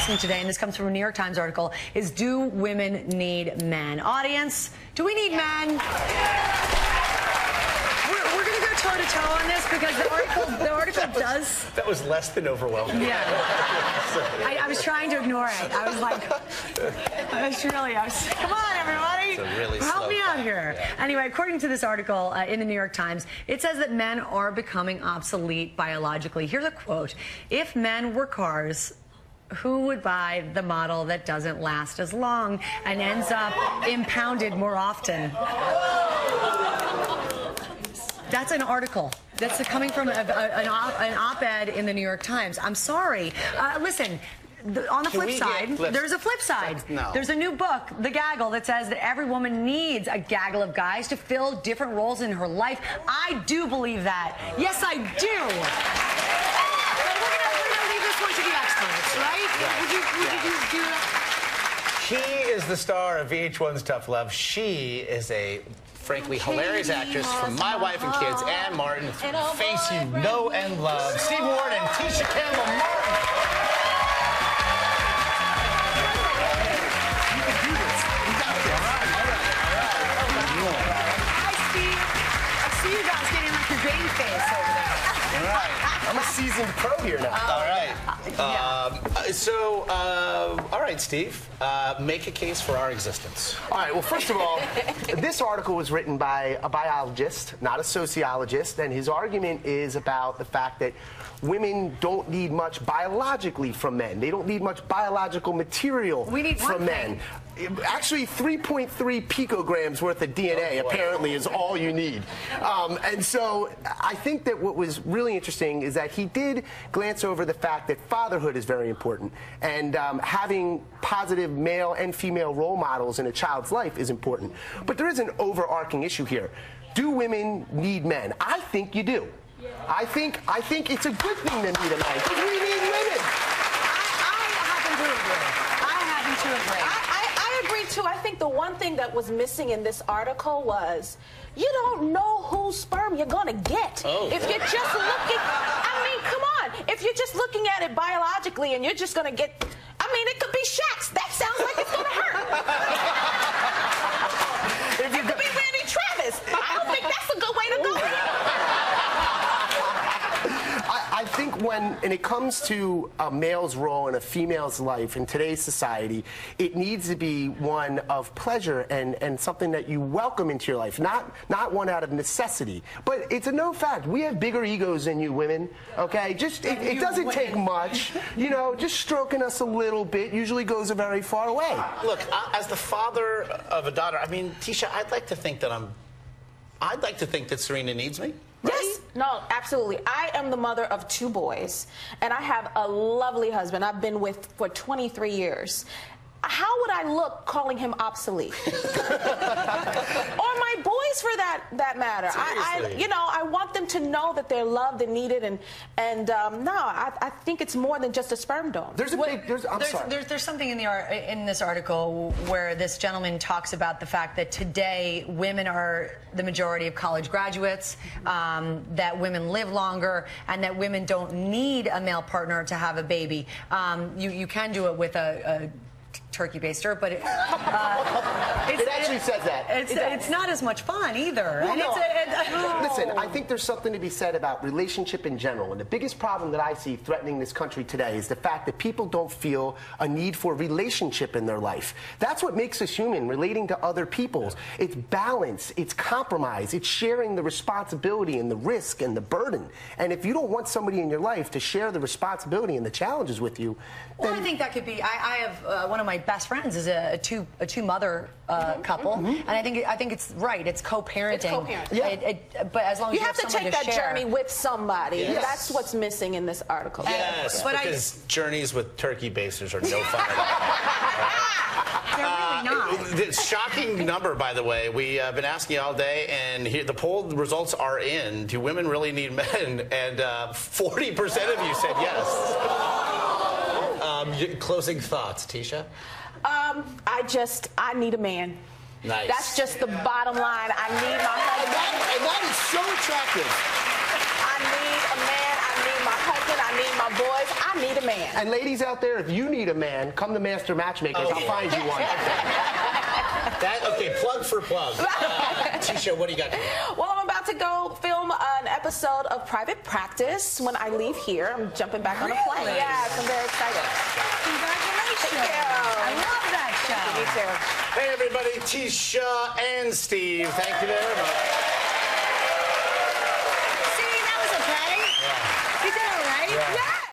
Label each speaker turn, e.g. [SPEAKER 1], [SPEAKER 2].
[SPEAKER 1] asking today, and this comes from a New York Times article, is do women need men? Audience, do we need men? We're going to go toe-to-toe on this because the article does...
[SPEAKER 2] That was less than overwhelming.
[SPEAKER 1] Yeah. I was trying to ignore it. I was like... come on, everybody.
[SPEAKER 2] It's a really
[SPEAKER 1] help
[SPEAKER 2] slow
[SPEAKER 1] me out
[SPEAKER 2] cut.
[SPEAKER 1] here.
[SPEAKER 2] Yeah.
[SPEAKER 1] Anyway, according to this article in the New York Times, it says that men are becoming obsolete biologically. Here's a quote. If men were cars, who would buy the model that doesn't last as long and ends up impounded more often? That's an article. That's coming from an op-ed in the New York Times. I'm sorry. Listen. On the flip side, there's a flip side.
[SPEAKER 2] No.
[SPEAKER 1] There's a new book, The Gaggle, that says that every woman needs a gaggle of guys to fill different roles in her life. I do believe that. Yes, I do. We're gonna leave this one to the experts, right?
[SPEAKER 2] Would you do that? She is the star of VH1's Tough Love. She is a frankly hilarious actress from My Wife and Kids and Martin. Face you know and love. Steve Ward and Tisha Campbell Martin. I'm a seasoned pro here now. All right. All right, Steve, make a case for our existence.
[SPEAKER 3] All right, well, first of all, this article was written by a biologist, not a sociologist, and his argument is about the fact that women don't need much biologically from men. They don't need much biological material from men. Actually, 3.3 picograms worth of DNA apparently is all you need. And so I think that what was really interesting is that he did glance over the fact that fatherhood is very important, and having positive male and female role models in a child's life is important. But there is an overarching issue here. Do women need men? I think you do. I think it's a good thing to need a man, because we need women.
[SPEAKER 1] I happen to agree.
[SPEAKER 4] I agree too. I think the one thing that was missing in this article was you don't know whose sperm you're gonna get. If you're just looking, I mean, come on. If you're just looking at it biologically and you're just gonna get, I mean, it could be Shaq's. That sounds like it's gonna hurt. It could be Randy Travis. I don't think that's a good way to go.
[SPEAKER 3] I think when it comes to a male's role in a female's life in today's society, it needs to be one of pleasure and something that you welcome into your life, not one out of necessity. But it's a known fact. We have bigger egos than you women, okay? Just it doesn't take much. You know, just stroking us a little bit usually goes a very far way.
[SPEAKER 2] Look, as the father of a daughter, I mean, Tisha, I'd like to think that Serena needs me. Right?
[SPEAKER 4] Yes. No, absolutely. I am the mother of 2 boys, and I have a lovely husband I've been with for 23 years. How would I look calling him obsolete? Or my boys, for that matter. I want them to know that they're loved and needed, and I think it's more than just a sperm donor.
[SPEAKER 1] There's something in this article where this gentleman talks about the fact that today women are the majority of college graduates, that women live longer, and that women don't need a male partner to have a baby. You can do it with a turkey baster, but it
[SPEAKER 3] actually says that.
[SPEAKER 1] It's not as much fun either.
[SPEAKER 3] Well, listen, I think there's something to be said about relationship in general, and the biggest problem that I see threatening this country today is the fact that people don't feel a need for relationship in their life. That's what makes us human, relating to other people. It's balance, it's compromise, it's sharing the responsibility and the risk and the burden. And if you don't want somebody in your life to share the responsibility and the challenges with you,
[SPEAKER 1] well, I think that could be. I have one of my best friends is a two-mother couple, and I think it's right. It's co-parenting.
[SPEAKER 4] It's co-parenting.
[SPEAKER 1] Yeah. But as long as you
[SPEAKER 4] have to take that
[SPEAKER 1] share.
[SPEAKER 4] journey with somebody.
[SPEAKER 3] Yes.
[SPEAKER 4] That's what's missing in this article.
[SPEAKER 2] Yes,
[SPEAKER 1] but
[SPEAKER 2] because journeys with turkey basters are no fun at all.
[SPEAKER 1] They're really not.
[SPEAKER 2] It's shocking number, by the way. We've been asking you all day, and here, the poll results are in. Do women really need men? And 40% of you said yes. Closing thoughts, Tisha?
[SPEAKER 4] I need a man.
[SPEAKER 2] Nice.
[SPEAKER 4] That's just the bottom line. I need my husband.
[SPEAKER 3] And that is so attractive.
[SPEAKER 4] I need a man. I need my husband. I need need my boys. I need a man.
[SPEAKER 3] And ladies out there, if you need a man, come to Master Matchmakers. I'll find you one.
[SPEAKER 2] Okay, plug for plug. Tisha, what do you got?
[SPEAKER 4] Well, I'm about to go film an episode of Private Practice when I leave here. I'm jumping back on a plane.
[SPEAKER 1] Really?
[SPEAKER 4] Yes, I'm very excited.
[SPEAKER 1] Congratulations.
[SPEAKER 4] Thank you.
[SPEAKER 1] I love that show.
[SPEAKER 4] Me too.
[SPEAKER 2] Hey, everybody, Tisha and Steve, thank you very much.